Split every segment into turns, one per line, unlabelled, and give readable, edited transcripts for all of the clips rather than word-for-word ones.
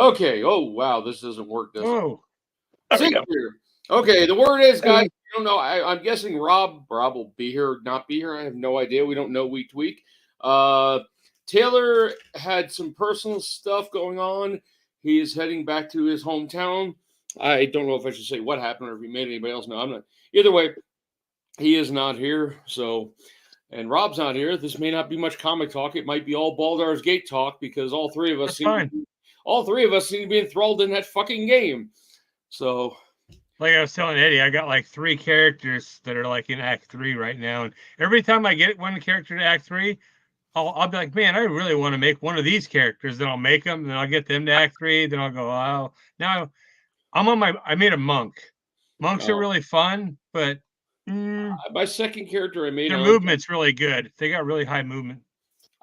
Okay. Oh wow, this doesn't work. Does it?
Oh,
See here. Okay, the word is, guys. I don't know. I'm guessing Rob will be here or not be here. I have no idea. We don't know week to week. Taylor had some personal stuff going on. He is heading back to his hometown. I don't know if I should say what happened or if he made anybody else know. I'm not. Either way, he is not here. So, and Rob's not here. This may not be much comic talk. It might be all Baldur's Gate talk because all three of us seem to be enthralled in that fucking game. So.
Like I was telling Eddie, I got like 3 characters that are like in Act 3 right now, and every time I get one character to Act 3, I'll be like, man, I really want to make one of these characters. Then I'll make them, then I'll get them to Act 3. Then I'll go, oh, now I made a monk. Monks are really fun, but
my second character I made,
their movement's really good. They got really high movement.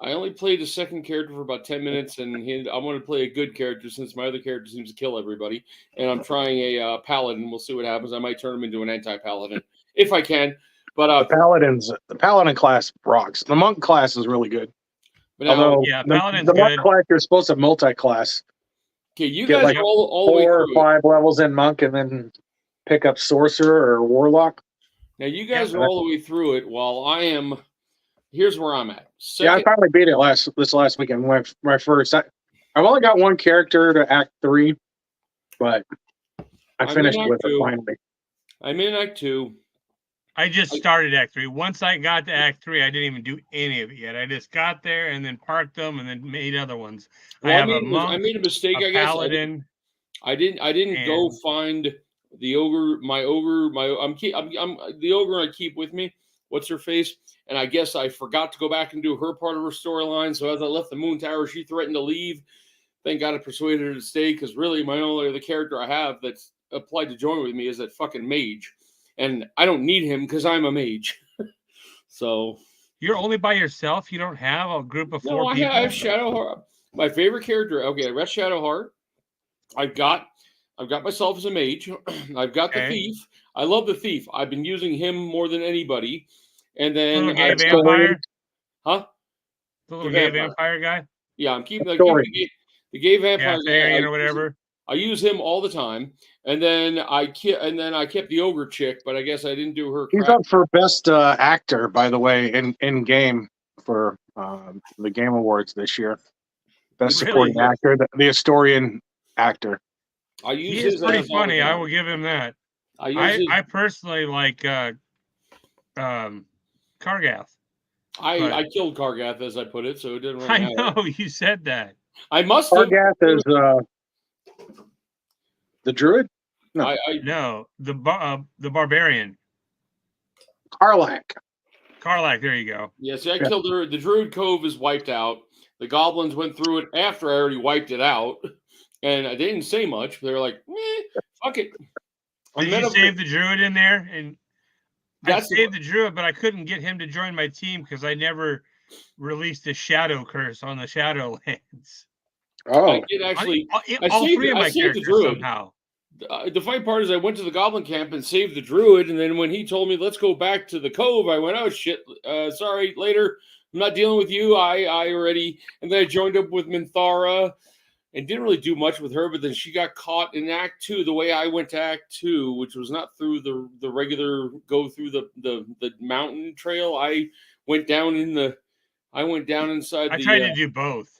I only played the second character for about 10 minutes, and I want to play a good character since my other character seems to kill everybody. And I'm trying a paladin. We'll see what happens. I might turn him into an anti-paladin if I can. But
the paladin class rocks. The monk class is really good.
But now,
paladin's
the
good.
monk class, you're supposed to multi-class.
Okay, you guys like all
4 or 5 levels in monk, and then pick up sorcerer or warlock.
Now you guys are all the way through it, while I am. Here's where I'm at.
I finally beat it this last weekend. When I first, I've only got one character to Act 3, but I finished with it finally.
I'm in Act 2.
I just started Act 3. Once I got to Act 3, I didn't even do any of it yet. I just got there and then parked them and then made other ones.
Well, I made a mistake. I guess
paladin.
I didn't go find the ogre. The ogre I keep with me. What's her face? And I guess I forgot to go back and do her part of her storyline. So as I left the Moon Tower, she threatened to leave. Thank God I persuaded her to stay because really my only other character I have that's applied to join with me is that fucking mage. And I don't need him because I'm a mage. So.
You're only by yourself? You don't have a group of 4 people?
I have Shadowheart. My favorite character. Okay, I rest Shadowheart. I've got myself as a mage. I've got the thief. I love the thief. I've been using him more than anybody. And then
the gay vampire?
Huh?
The little gay vampire guy?
Yeah, I'm keeping the gay vampire
guy or whatever.
I use him all the time. And then I kept the ogre chick, but I guess I didn't do her.
He's up for best actor, by the way, in game for the Game Awards this year. Best supporting actor, the historian actor.
He is pretty funny. I will give him that. I personally like Kargath.
I killed Kargath, as I put it, so it didn't really matter.
I know, you said that.
I must have.
Kargath is the druid? No.
No, the barbarian.
Karlach,
there you go.
Yeah, see, I killed her. The Druid Cove is wiped out. The goblins went through it after I already wiped it out. And I didn't say much. They were like, fuck it.
Did you save the Druid in there? And I saved the Druid, but I couldn't get him to join my team because I never released a shadow curse on the Shadowlands.
Oh.
I did actually.
All 3 of my characters somehow.
The funny part is I went to the goblin camp and saved the druid, and then when he told me let's go back to the cove, I went, oh shit, sorry, later, I'm not dealing with you. I already, and then I joined up with Minthara and didn't really do much with her, but then she got caught in Act 2 the way I went to Act 2, which was not through the regular go through the mountain trail. I went down inside.
I tried to do both.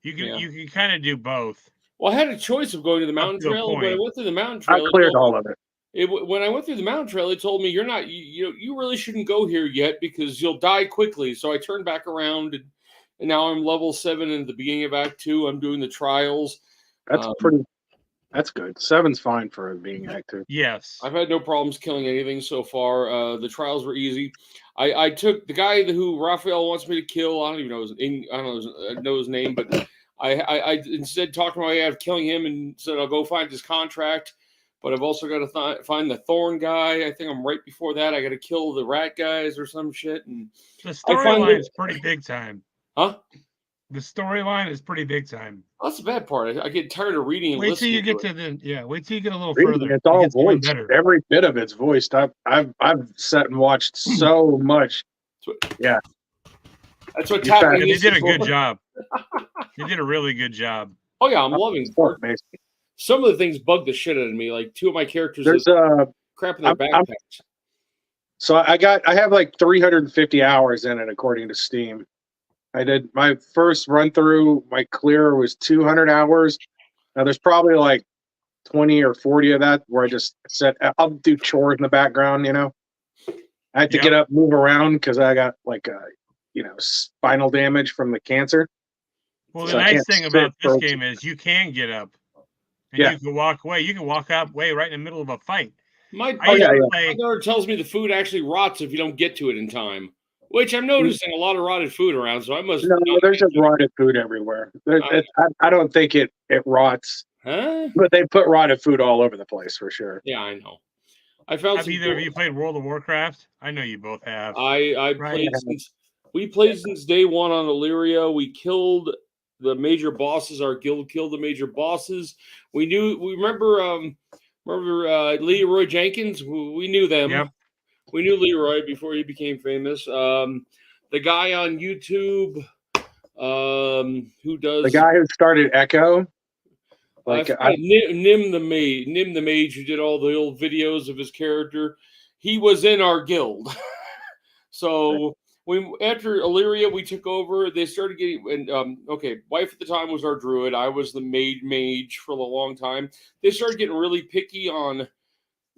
You can kind of do both.
Well, I had a choice of going to the mountain trail, but I went through the mountain trail.
I cleared all of it.
When I went through the mountain trail, it told me you really shouldn't go here yet because you'll die quickly. So I turned back around, and now I'm level 7. And at the beginning of Act 2, I'm doing the trials.
That's That's good. 7's fine for being Act 2.
Yes,
I've had no problems killing anything so far. The trials were easy. I took the guy who Raphael wants me to kill. I don't even know his name, but. I instead talked my way out of killing him and said I'll go find his contract, but I've also got to find the Thorn guy. I think I'm right before that. I got to kill the rat guys or some shit. And
the storyline is pretty big time.
Huh?
The storyline is pretty big time.
That's the bad part. I get tired of reading. And
wait till you get
to
wait till you get a little further.
It's all voiced. Every bit of it's voiced. I've sat and watched so much.
That's what tapping
is. They did a good job. They did a really good job.
Oh yeah, I'm loving
Sport, basically.
some of the things bug the shit out of me. Like two of my characters
There's
have crap in their backpacks.
So I have like 350 hours in it according to Steam. I did my first run through. My clear was 200 hours. Now there's probably like 20 or 40 of that where I just said I'll do chores in the background. You know, I had to get up, move around because I got like spinal damage from the cancer.
Well,
So
the nice thing about this game is you can get up and you can walk away. You can walk out way right in the middle of a fight.
My daughter tells me the food actually rots if you don't get to it in time, which I'm noticing a lot of rotted food around. So I must.
No, there's just rotted food everywhere. I don't think it rots.
Huh?
But they put rotted food all over the place for sure.
Yeah, I know. I found.
Have either of you played World of Warcraft? I know you both have.
I played since we played since day one on Illyria. We killed the major bosses. Our guild killed the major bosses. We remember Leroy Jenkins. We knew them.
Yep.
We knew Leroy before he became famous. The guy on YouTube, who does
the guy who started Echo.
Like Nim the Mage, who did all the old videos of his character. He was in our guild. So after Illyria, we took over. They started getting wife at the time was our druid. I was the mage for a long time. They started getting really picky on,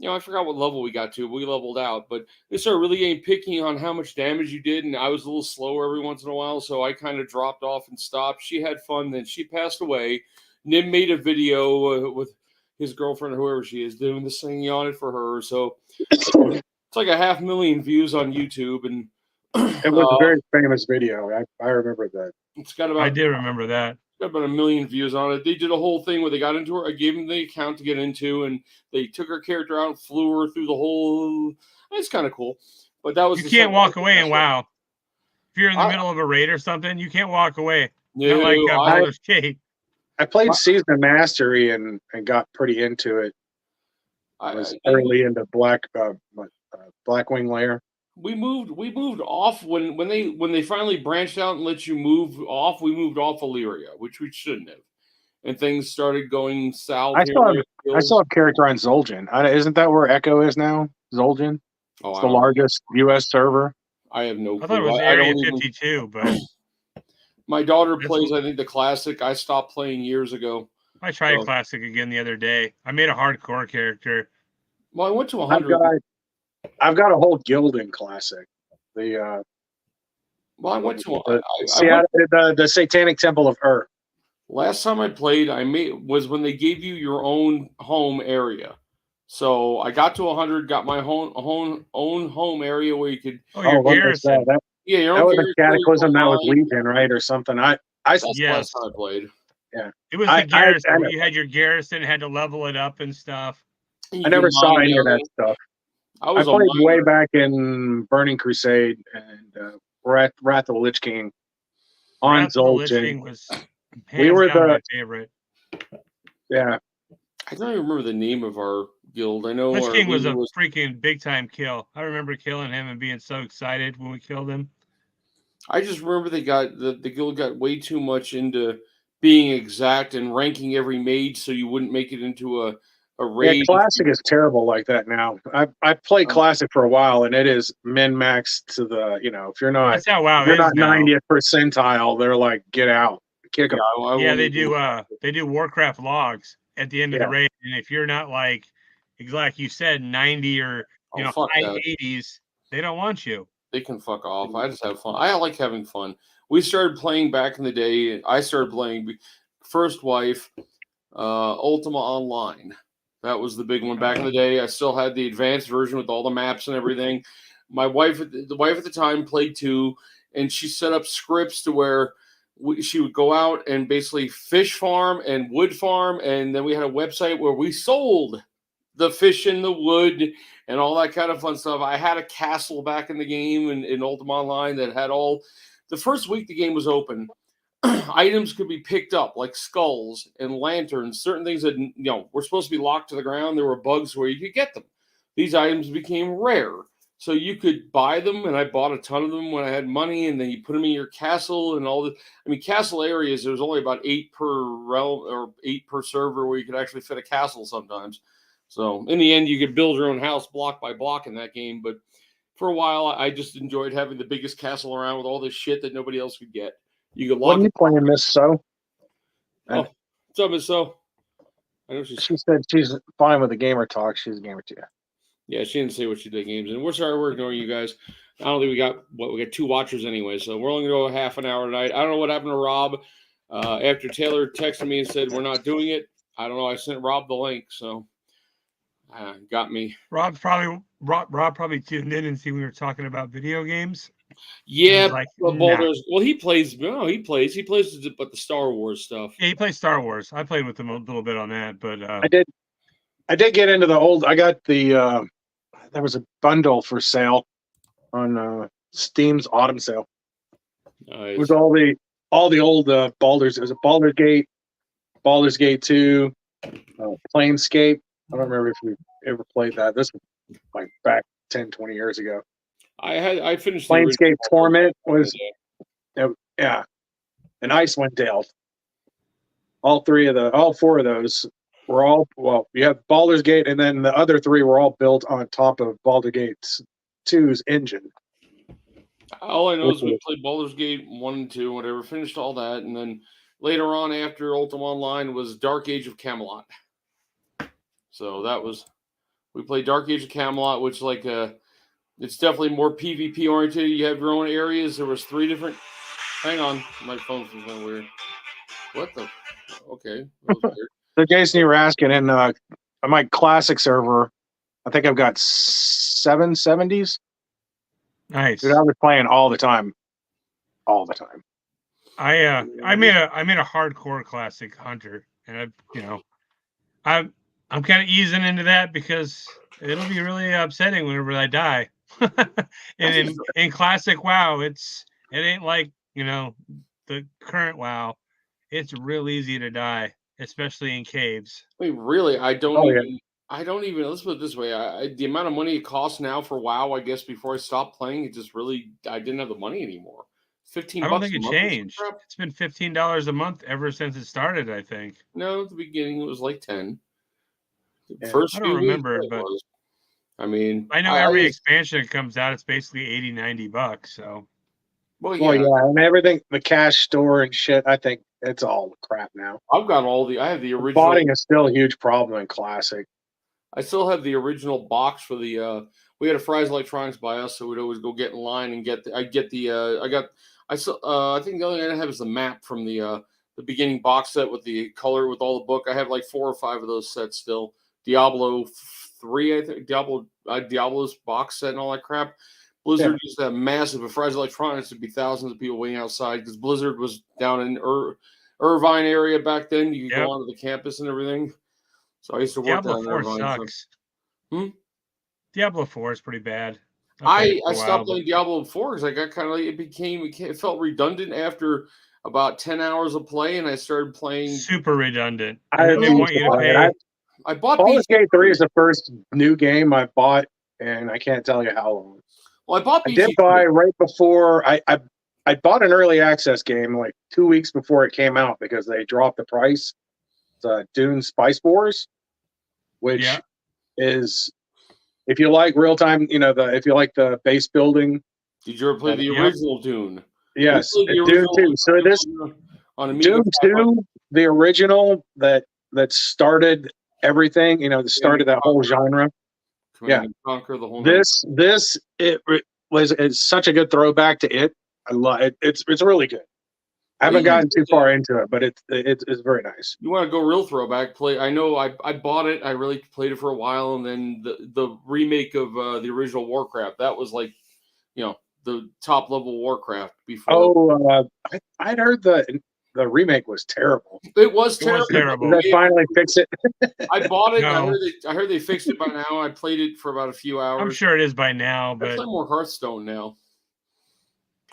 I forgot what level we got to. We leveled out, but they started really getting picky on how much damage you did, and I was a little slower every once in a while, so I kind of dropped off and stopped. She had fun, then she passed away. Nim made a video with his girlfriend, or whoever she is, doing the singing on it for her. So it's like 500,000 views on YouTube, and
it was a very famous video. I remember that.
It's got about.
I did remember that.
Got about 1 million views on it. They did a whole thing where they got into her. I gave them the account to get into, and they took her character out and flew her through the whole. It's kind of cool, but that was.
You can't walk away in WoW. If you're in the middle of a raid or something, you can't walk away.
No,
not like Baldur's Gate.
I played Season of Mastery and got pretty into it. I was early into Blackwing Lair.
We moved off when they finally branched out and let you move off. We moved off Illyria, which we shouldn't have, and things started going south.
I saw a character on Zul'jin. Isn't that where Echo is now? Zul'jin. It's the largest U.S. server.
I have no clue.
I thought it was Area 52, but
my daughter plays. I think the classic. I stopped playing years ago.
I tried classic again the other day. I made a hardcore character.
Well, I went to 100.
I've got a whole guild in classic. I
went to
the Satanic Temple of Earth.
Last time I played, was when they gave you your own home area. So I got to 100, got my own home area where you could.
Your garrison.
Your
own. That was
a
Cataclysm. That was Legion, right, or something.
That's the last time I played.
Yeah,
it was the garrison. Where you had your garrison, had to level it up and stuff.
I never saw any of that stuff. I played way back in Burning Crusade and Wrath of the Lich King on Zul'jin. We were
my favorite.
Yeah.
I don't even remember the name of our guild. I know
Lich King was a freaking big time kill. I remember killing him and being so excited when we killed him.
I just remember they got the guild got way too much into being exact and ranking every mage so you wouldn't make it into a raid.
Yeah, classic is terrible like that now. I played classic for a while, and it is min max to the if you're not 90th percentile, they're like get out, kick them.
Yeah, they do Warcraft logs at the end of the raid, and if you're not like you said 90 or high 80s, they don't want you.
They can fuck off. I just have fun. I like having fun. We started playing back in the day. I started playing First Wife, Ultima Online. That was the big one back in the day. I still had the advanced version with all the maps and everything. My wife, the wife at the time, played 2, and she set up scripts to where she would go out and basically fish farm and wood farm, and then we had a website where we sold the fish and the wood and all that kind of fun stuff. I had a castle back in the game in Ultima Online that had all. The first week the game was open, items could be picked up like skulls and lanterns, certain things that were supposed to be locked to the ground. There were bugs where you could get them. These items became rare. So you could buy them, and I bought a ton of them when I had money, and then you put them in your castle and all the. I mean, castle areas. There's only about 8 per realm or 8 per server where you could actually fit a castle sometimes. So in the end, you could build your own house block by block in that game. But for a while, I just enjoyed having the biggest castle around with all this shit that nobody else could get. You could
What
lock
are you
it.
playing, Miss So?
Oh, what's up, Miss So? I know she's.
She said she's fine with the gamer talk. She's a gamer too.
Yeah, she didn't say what she did games. And we're sorry we're ignoring you guys. I don't think we got 2 watchers anyway, so we're only gonna go half an hour tonight. I don't know what happened to Rob. After Taylor texted me and said we're not doing it. I don't know. I sent Rob the link, so got me.
Rob probably tuned in and see we were talking about video games.
Yeah,
like,
Boulders. Well, he plays. No, he plays, but the Star Wars stuff.
Yeah, he plays Star Wars. I played with him a little bit on that, but
I did get into the old. I got the. There was a bundle for sale on Steam's autumn sale.
Nice.
It was all the old Baldur's. It was a Baldur's Gate 2, Planescape. I don't remember if we ever played that. This was like back 10, 20 years ago.
I finished
Planescape Torment was yeah, and Icewind Dale. All 4 of those were all you have Baldur's Gate, and then the other 3 were all built on top of Baldur's Gate 2's engine.
All I know is we played Baldur's Gate 1 and 2, whatever, finished all that, and then later on after Ultima Online was Dark Age of Camelot. So we played Dark Age of Camelot, which it's definitely more PvP oriented. You have your own areas. There was 3 different. Hang on, my phone's kind of weird. What the? Okay, that was weird.
So Jason, you were asking, and on my classic server, I think I've got 770s.
Nice.
Dude, I was playing all the time.
I made a hardcore classic hunter, and I'm kind of easing into that because it'll be really upsetting whenever I die. And in classic WoW, it ain't like the current WoW. It's real easy to die, especially in caves.
I mean, really, I don't even. Let's put it this way: the amount of money it costs now for WoW, I guess before I stopped playing, I didn't have the money anymore. $15.
I don't think it changed. It's been $15 a month ever since it started. I think.
No, at the beginning it was like 10.
Yeah, I don't remember, but
I mean,
I know every expansion that comes out, it's basically $80-$90. So.
Well, yeah, and everything, the cash store and shit. I think it's all crap now.
I have the original.
Botting is still a huge problem in Classic.
I still have the original box for the. We had a Fry's Electronics by us, so we'd always go get in line and get. I think the only thing I have is the map from the beginning box set with the color with all the book. I have like 4 or 5 of those sets still. Diablo 3, I think. Diablo's box set and all that crap. Blizzard used to have massive. But Fry's Electronics would be thousands of people waiting outside because Blizzard was down in Irvine area back then. You could go onto the campus and everything. So I used to work down there.
Diablo 4 sucks. Diablo 4 is pretty bad.
I stopped playing Diablo 4 because I got kind of it felt redundant after about 10 hours of play, and I started playing
super redundant.
I bought Baldur's Gate 3 is the first new game I bought, and I can't tell you how long.
Well, I
did buy right before I bought an early access game like 2 weeks before it came out because they dropped the price. It's Dune Spice Wars, which is, if you like real time, if you like the base building.
Did you ever play the original Dune?
Yes, Dune 2. So this Dune 2, the original that started everything, that started that whole genre.
Conquer the whole
it's such a good throwback to it. I love it. It's really good. I haven't gotten too far into it, but it's very nice.
You want to go real throwback? I know I bought it. I really played it for a while, and then the remake of the original Warcraft. That was like, the top level Warcraft before.
Oh, I'd heard the remake was terrible.
It was terrible.
Did they finally fix it?
I bought it. No. I heard they fixed it by now. I played it for about a few hours.
I'm sure it is by now, but
I play more Hearthstone now.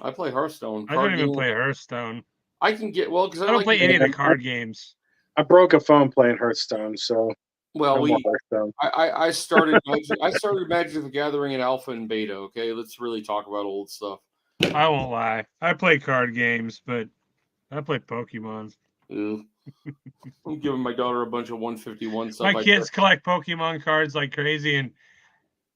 I play Hearthstone.
I don't even play Hearthstone.
I can get because
I don't play any of the card games.
I broke a phone playing Hearthstone, so
Well,
No more Hearthstone.
I started I started Magic the Gathering in alpha and beta. Okay, let's really talk about old stuff.
I won't lie. I play card games, but I play Pokemon.
Ew. I'm giving my daughter a bunch of 151 stuff.
My kids collect Pokemon cards like crazy, and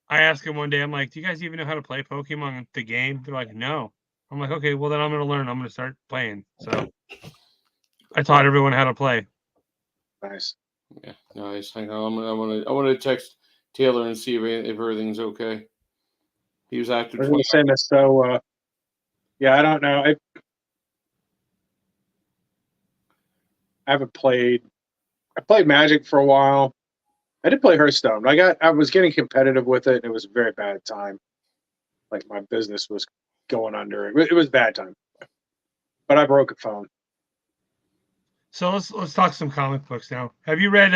I asked them one day, I'm like, do you guys even know how to play Pokemon the game? They're like, no. I'm like, okay, well then I'm gonna learn. I'm gonna start playing. So I taught everyone how to play.
Nice.
Yeah, nice. Hang on, I want to text Taylor and see if everything's okay. He was active.
I was going to say this, so yeah, I don't know. I haven't played. I played Magic for a while. I did play Hearthstone. I was getting competitive with it, and it was a very bad time. Like my business was going under. It was a bad time. But I broke a phone.
So let's talk some comic books now. Have you read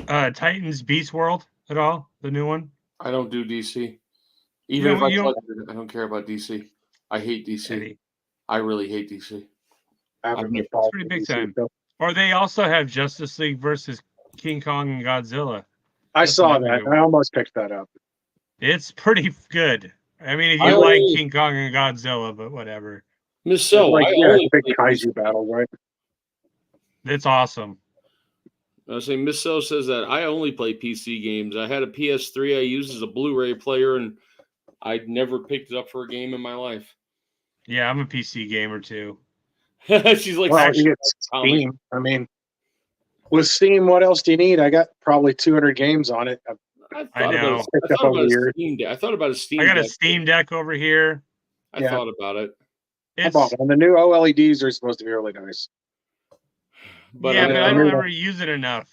Titans Beast World at all? The new one?
I don't do DC. Even if I don't care about DC. I hate DC.
Eddie.
I really hate DC.
It's pretty big time. Or they also have Justice League versus King Kong and Godzilla.
I saw that. I almost picked that up.
It's pretty good. I mean, if you like King Kong and Godzilla, but whatever.
Miss So,
big kaiju battle, right?
It's awesome.
I was saying, Miss So says that I only play PC games. I had a PS3 I used as a Blu-ray player, and I'd never picked it up for a game in my life.
Yeah, I'm a PC gamer too.
She's like,
well, you get Steam. I mean, with Steam, what else do you need? I got probably 200 games on it.
I know.
I thought about a Steam Deck.
I got a Steam Deck over here.
I thought about it.
I bought one. The new OLEDs are supposed to be really nice.
But I don't ever use it enough.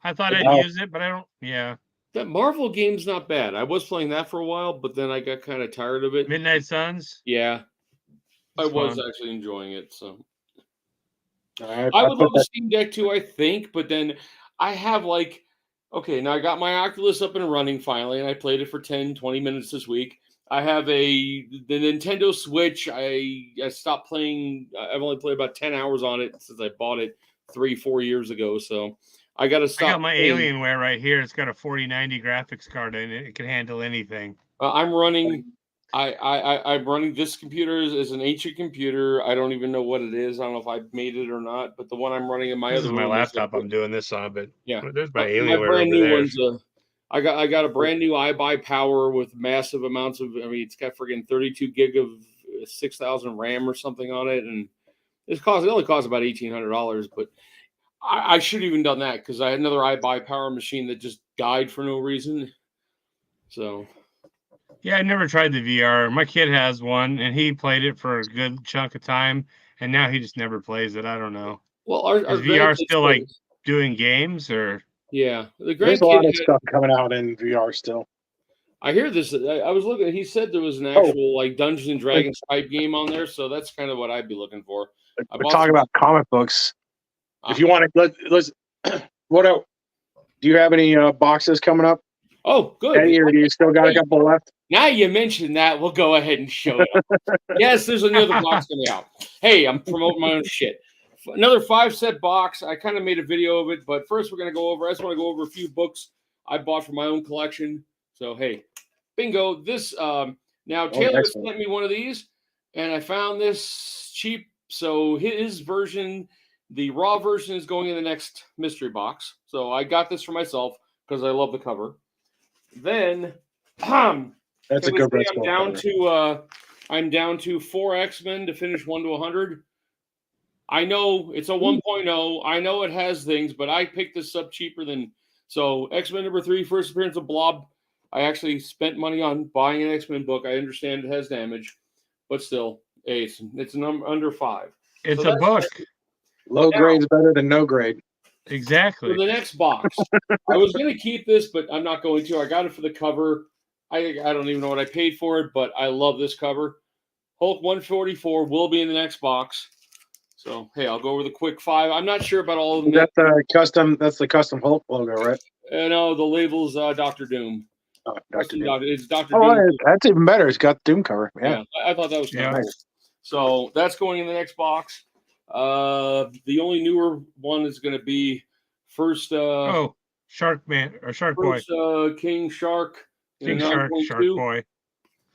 I thought I'd use it, but I don't. Yeah.
That Marvel game's not bad. I was playing that for a while, but then I got kind of tired of it.
Midnight Suns?
Yeah. I was actually enjoying it. So I would love a Steam Deck too, I think, but then I have okay, now I got my Oculus up and running finally, and I played it for 10, 20 minutes this week. I have the Nintendo Switch. I stopped playing. I've only played about 10 hours on it since I bought it 3-4 years ago. So I got to stop.
I got my Alienware right here. It's got a 4090 graphics card in it. It can handle anything.
I'm running. I'm running this computer is an ancient computer. I don't even know what it is. I don't know if I made it or not. But the one I'm running in my
this is my laptop. I'm doing this on, but
yeah,
there's my Alienware
brand new
over
there. I got a brand new iBuy Power with massive amounts of. I mean, it's got friggin' 32 gig of 6,000 RAM or something on it, and it only costs about $1,800. But I should have even done that because I had another iBuy Power machine that just died for no reason. So.
Yeah, I never tried the VR. My kid has one, and he played it for a good chunk of time, and now he just never plays it. I don't know.
Well,
is VR still doing games or?
Yeah,
there's a lot of stuff coming out in VR still.
I hear this. I was looking. He said there was an actual Dungeons and Dragons type game on there, so that's kind of what I'd be looking for.
We're talking about comic books. If you want to, let's. What else? Do you have any boxes coming up?
Oh, good.
Eddie, or do you still got a couple left?
Now you mentioned that, we'll go ahead and show it. Yes, there's another box coming out. Hey, I'm promoting my own shit. Another 5-set box. I kind of made a video of it, but first I just want to go over a few books I bought for my own collection. So, hey, bingo. This, now Taylor sent me one of these, and I found this cheap. So his version, the raw version, is going in the next mystery box. So I got this for myself because I love the cover. Then,
that's a good.
I'm down to 4 X-Men to finish 1 to 100. I know it's a 1.0. I know it has things, but I picked this up cheaper than so. X-Men number 3, first appearance of Blob. I actually spent money on buying an X-Men book. I understand it has damage, but still, hey, it's under 5.
It's a book.
Low grade's better than no grade.
Exactly.
For the next box, I was going to keep this, but I'm not going to. I got it for the cover. I don't even know what I paid for it, but I love this cover. Hulk 144 will be in the next box. So, hey, I'll go over the quick 5. I'm not sure about all of them.
That's the custom Hulk logo, right?
No, the label's Dr. Doom.
Oh, Dr. Doom.
It's Dr. Doom.
That's even better. It's got Doom cover. Yeah.
I thought that was kind of cool. So that's going in the next box. The only newer one is going to be first.
Shark Man or Shark Boy.
Prince King Shark.
King Shark, Shark Boy.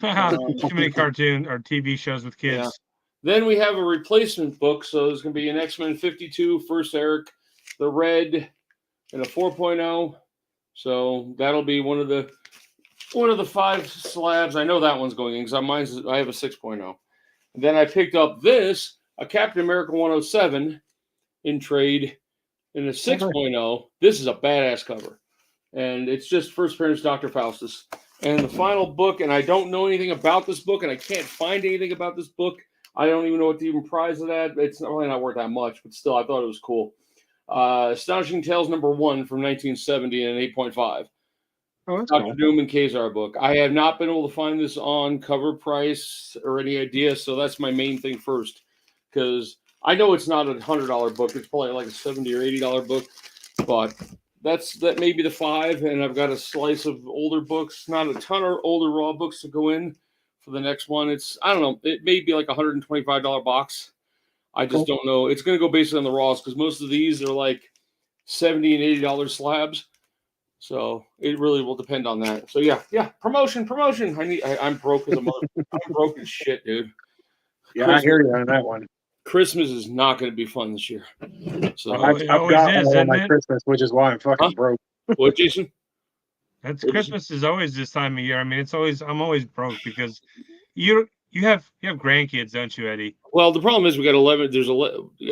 Too many cartoon or TV shows with kids.
Yeah. Then we have a replacement book. So there's going to be an X-Men 52, First Eric, the Red, and a 4.0. So that'll be one of the 5 slabs. I know that one's going in because I have a 6.0. And then I picked up a Captain America 107 in trade in a 6.0. This is a badass cover. And it's just first appearance Dr. Faustus. And the final book, and I don't know anything about this book, and I can't find anything about this book. I don't even know what to even price it at. It's really not worth that much, but still, I thought it was cool. Astonishing Tales #1 from 1970 and an 8.5.
Oh, that's
Dr.
cool.
Doom and Kazar book. I have not been able to find this on cover price or any idea, so that's my main thing first. Because I know it's not a $100 book. It's probably like a $70 or $80 book, but that may be the 5, and I've got a slice of older books, not a ton of older raw books to go in for the next one. I don't know, it may be like a $125 box. I just don't know. It's going to go based on the raws because most of these are like $70 and $80 slabs. So it really will depend on that. So yeah, promotion. I'm broke as a mother. I'm broke as shit, dude.
Yeah, I hear you on that one.
Christmas is not going to be fun this year. So
I've got all of my Christmas, which is why I'm fucking broke.
What, Jason?
Christmas is always this time of year. I mean, I'm always broke because you have grandkids, don't you, Eddie?
Well, the problem is we got 11. There's a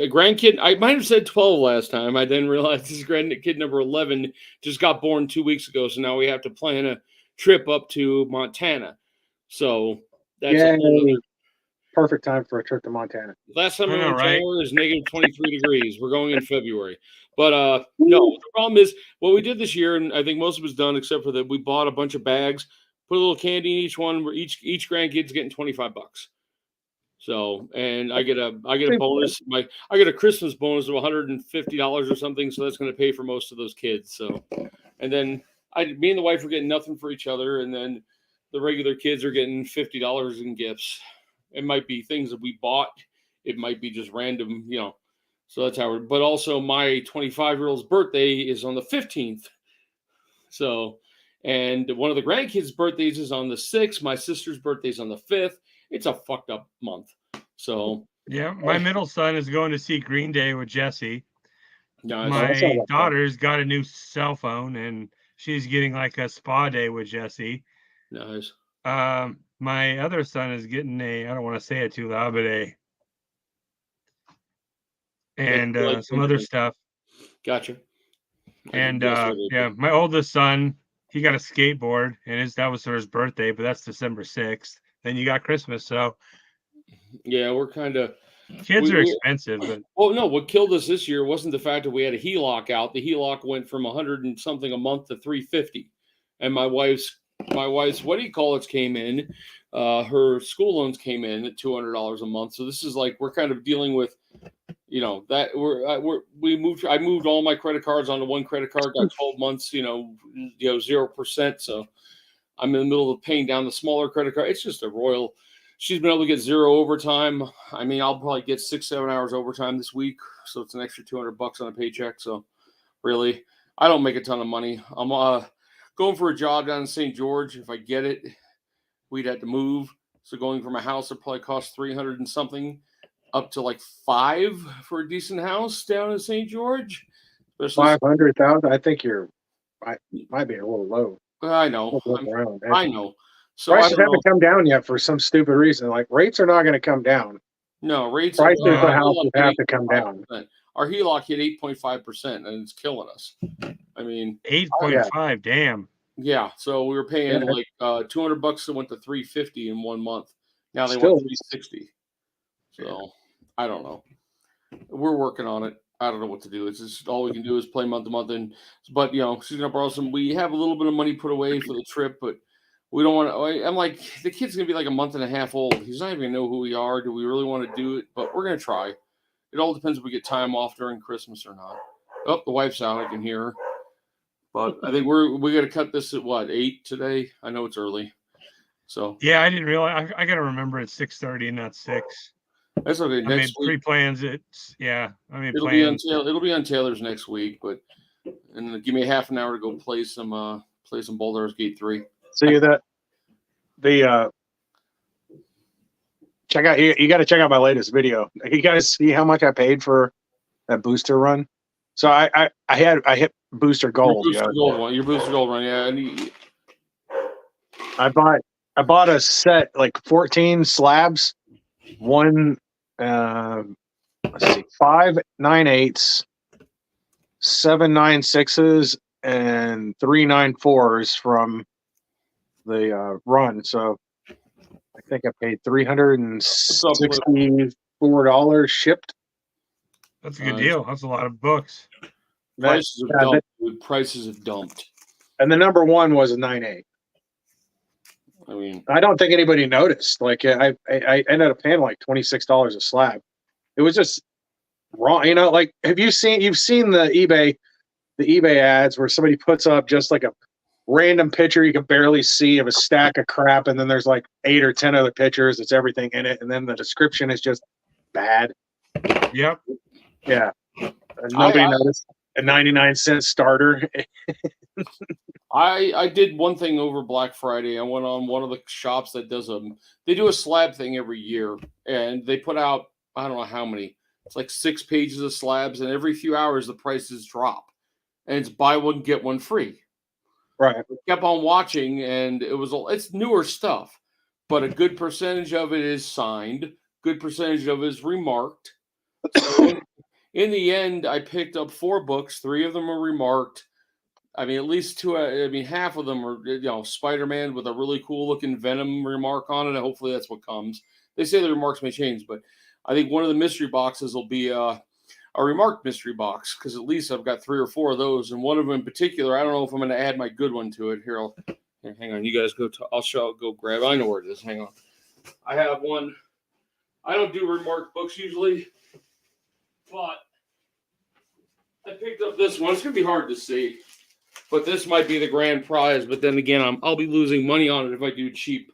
grandkid. I might have said 12 last time. I then realized this grandkid number 11 just got born 2 weeks ago. So now we have to plan a trip up to Montana. So that's
perfect time for a trip to Montana.
Last time we went to is negative 23 degrees. We're going in February. But no, the problem is what we did this year, and I think most of it's done except for that we bought a bunch of bags, put a little candy in each one. Where each grandkid's getting $25. So, and I get a bonus. I get a Christmas bonus of $150 or something. So that's going to pay for most of those kids. So, and then me and the wife are getting nothing for each other, and then the regular kids are getting $50 in gifts. It might be things that we bought. It might be just random, So that's how but also my 25-year-old's birthday is on the 15th. So, and one of the grandkids' birthdays is on the 6th. My sister's birthday's on the 5th. It's a fucked up month. So,
yeah, my middle son is going to see Green Day with Jesse.
Nice.
My daughter's got a new cell phone and she's getting like a spa day with Jesse.
Nice.
My other son is getting I don't want to say it too loud, but some other stuff.
Gotcha.
And my oldest son, he got a skateboard, and that was for his birthday, but that's December 6th. Then you got Christmas, so
yeah, we're kind of
kids are expensive. But
no, what killed us this year wasn't the fact that we had a HELOC out. The HELOC went from 100 and something a month to $350, and my wife's came in. Her school loans came in at $200 a month. So this is like we're kind of dealing with, that I moved all my credit cards onto one credit card. Got 12 months, 0%. So I'm in the middle of paying down the smaller credit card. It's just a royal. She's been able to get 0 overtime. I mean, I'll probably get 6-7 hours overtime this week, so it's an extra $200 on a paycheck. So really, I don't make a ton of money. I'm going for a job down in St. George. If I get it, we'd have to move. So going from a house that probably costs $300 and something up to like $500 for a decent house down in St. George.
500,000. I think might be a little low.
I know. I know. So
prices haven't come down yet for some stupid reason. Like rates are not going to come down.
No, rates.
Prices of houses have to come down.
Our HELOC hit 8.5%, and it's killing us. I mean,
8.5. Damn.
Yeah, so we were paying like $200 that went to $350 in 1 month. Now they want $360. So I don't know. We're working on it. I don't know what to do. It's just all we can do is play month to month. But she's gonna borrow some. We have a little bit of money put away for the trip, but we don't want to. I'm like, the kid's gonna be like a month and a half old. He's not even gonna know who we are. Do we really want to do it? But we're gonna try. It all depends if we get time off during Christmas or not. Oh, the wife's out. I can hear her. But I think we got to cut this at 8 today. I know it's early. So
yeah, I didn't realize. I got to remember it's 6:30 and not 6.
That's okay.
Next week, pre-plans. It'll
be on Taylor's next week, but and give me half an hour to go play some Baldur's Gate 3.
See that check out you got to check out my latest video. You guys see how much I paid for that booster run? So I hit booster gold.
Your booster gold run, yeah. And
I bought a set, like 14 slabs, one let's see, 5 9/8s, 7 9/6s, and 3 9/4s from the run. So I think I paid $364 shipped.
That's a good deal. That's a lot of books.
Prices have dumped. Prices have dumped.
And the number one was a 9/8.
I mean,
I don't think anybody noticed. Like I ended up paying like $26 a slab. It was just wrong. You know, like you've seen the eBay ads where somebody puts up just like a random picture you can barely see of a stack of crap, and then there's like 8 or 10 other pictures. It's everything in it, and then the description is just bad.
Yep.
Yeah. Nobody noticed a 99-cent starter.
I did one thing over Black Friday. I went on one of the shops that they do a slab thing every year, and they put out, I don't know how many. It's like 6 pages of slabs, and every few hours the prices drop, and it's buy one get one free.
Right.
I kept on watching, and it's newer stuff, but a good percentage of it is signed. Good percentage of it is remarked. So in the end, I picked up 4 books. 3 of them are remarked. I mean, at least 2. I mean, half of them are, Spider-Man with a really cool looking Venom remark on it. And hopefully that's what comes. They say the remarks may change, but I think one of the mystery boxes will be a remarked mystery box, because at least I've got 3 or 4 of those, and one of them in particular, I don't know if I'm going to add my good one to it. Here, hang on. You guys go. I'll go grab. I know where it is. Hang on. I have one. I don't do remarked books usually, but I picked up this one. It's going to be hard to see, but this might be the grand prize. But then again, I'll be losing money on it if I do cheap.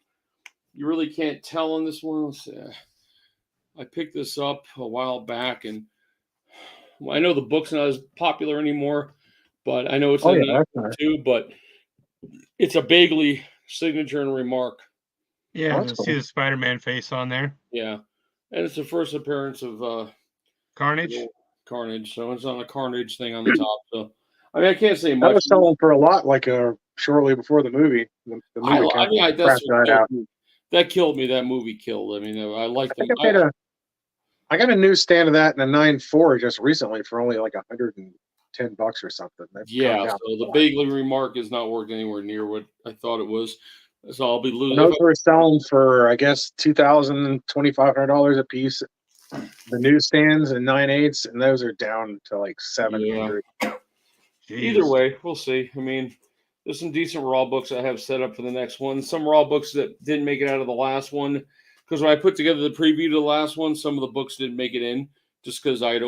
You really can't tell on this one. I picked this up a while back, and I know the book's not as popular anymore, but I know it's too. But it's a Bagley signature and remark.
Yeah, I see the Spider-Man face on there.
Yeah, and it's the first appearance of
Carnage.
Carnage, so it's on a Carnage thing on the top. So I mean, I can't say much.
That was selling for a lot, like shortly before the movie. The movie
that killed me. That movie killed. I mean, I like them.
I got a newsstand of that in a 9/4 just recently for only like $110 or something.
Yeah, so the Bagley remark is not working anywhere near what I thought it was. So I'll be losing.
Those were selling for, I guess, $2,000, $2,500 a piece. The newsstands and 9/8s, and those are down to like $700.
Yeah. Either way, we'll see. I mean, there's some decent raw books I have set up for the next one. Some raw books that didn't make it out of the last one, because when I put together the preview to the last one, some of the books didn't make it in just because I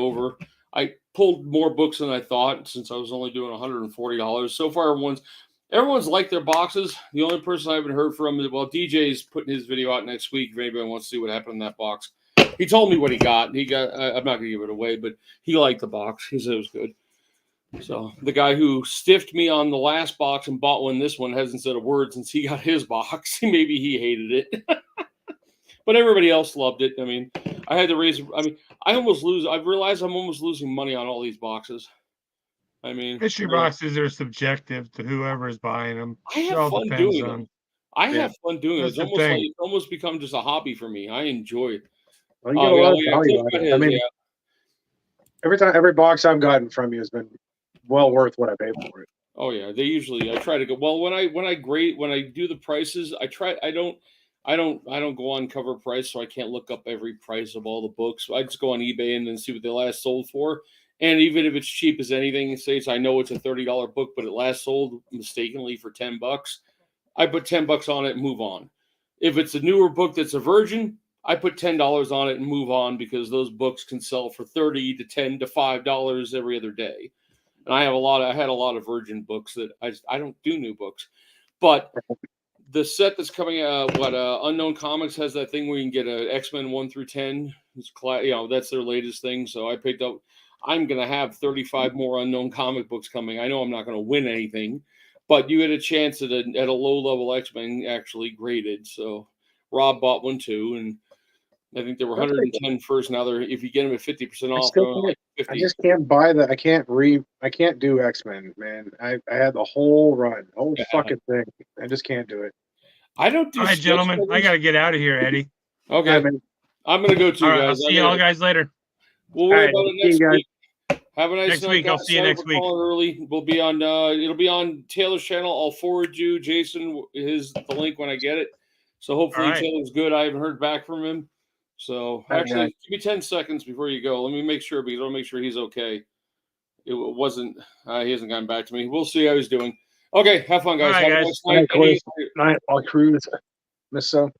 pulled more books than I thought, since I was only doing $140. So far, everyone's liked their boxes. The only person I haven't heard from is, DJ's putting his video out next week if anybody wants to see what happened in that box. He told me what he got. I'm not going to give it away, but he liked the box. He said it was good. So the guy who stiffed me on the last box and bought this one hasn't said a word since he got his box. Maybe he hated it. But everybody else loved it. I mean, I had to raise. I mean, I've realized I'm almost losing money on all these boxes. I mean,
mystery boxes are subjective to whoever is buying them.
I have fun doing them. Have fun doing it. It's almost become just a hobby for me. I enjoy it.
Well, you get a lot of value on it. I mean, every box I've gotten from you has been well worth what I paid for it.
Oh yeah, I try to go when I do the prices. I don't go on cover price, so I can't look up every price of all the books. I just go on eBay and then see what they last sold for. And even if it's cheap as anything, I know it's a $30 book, but it last sold mistakenly for $10. I put $10 on it and move on. If it's a newer book that's a virgin, I put $10 on it and move on, because those books can sell for $30 to $10 to $5 every other day. And I had a lot of virgin books that I don't do new books, but the set that's coming out, Unknown Comics has that thing where you can get a X-Men 1 through 10. That's their latest thing. So I picked up. I'm going to have 35 more unknown comic books coming. I know I'm not going to win anything, but you get a chance at a low level X-Men actually graded. So Rob bought one too, and I think they were 110 first. Now they're, if you get them at 50% off, they're like 50.
I just can't buy the. I can't do X-Men, man. I had the whole run, the whole fucking thing. I just can't do it.
I don't do.
All right, gentlemen, I got to get out of here, Eddie.
Okay, I'm going to go too,
all right,
guys.
I'll see y'all guys later.
We'll worry
All right,
about it next week. Have a nice
next
night,
week.
guys.
I'll see you
Sorry
next
for
week.
calling early. We'll be on. It'll be on Taylor's channel. I'll forward you Jason the link when I get it. So hopefully Taylor's good. I haven't heard back from him. So actually, give me 10 seconds before you go. Let me make sure, because I'll make sure he's okay. It wasn't. He hasn't gotten back to me. We'll see how he's doing. Okay, have fun, guys.
All right,
have
guys.
a nice night.
Night, all cruise. Miss so.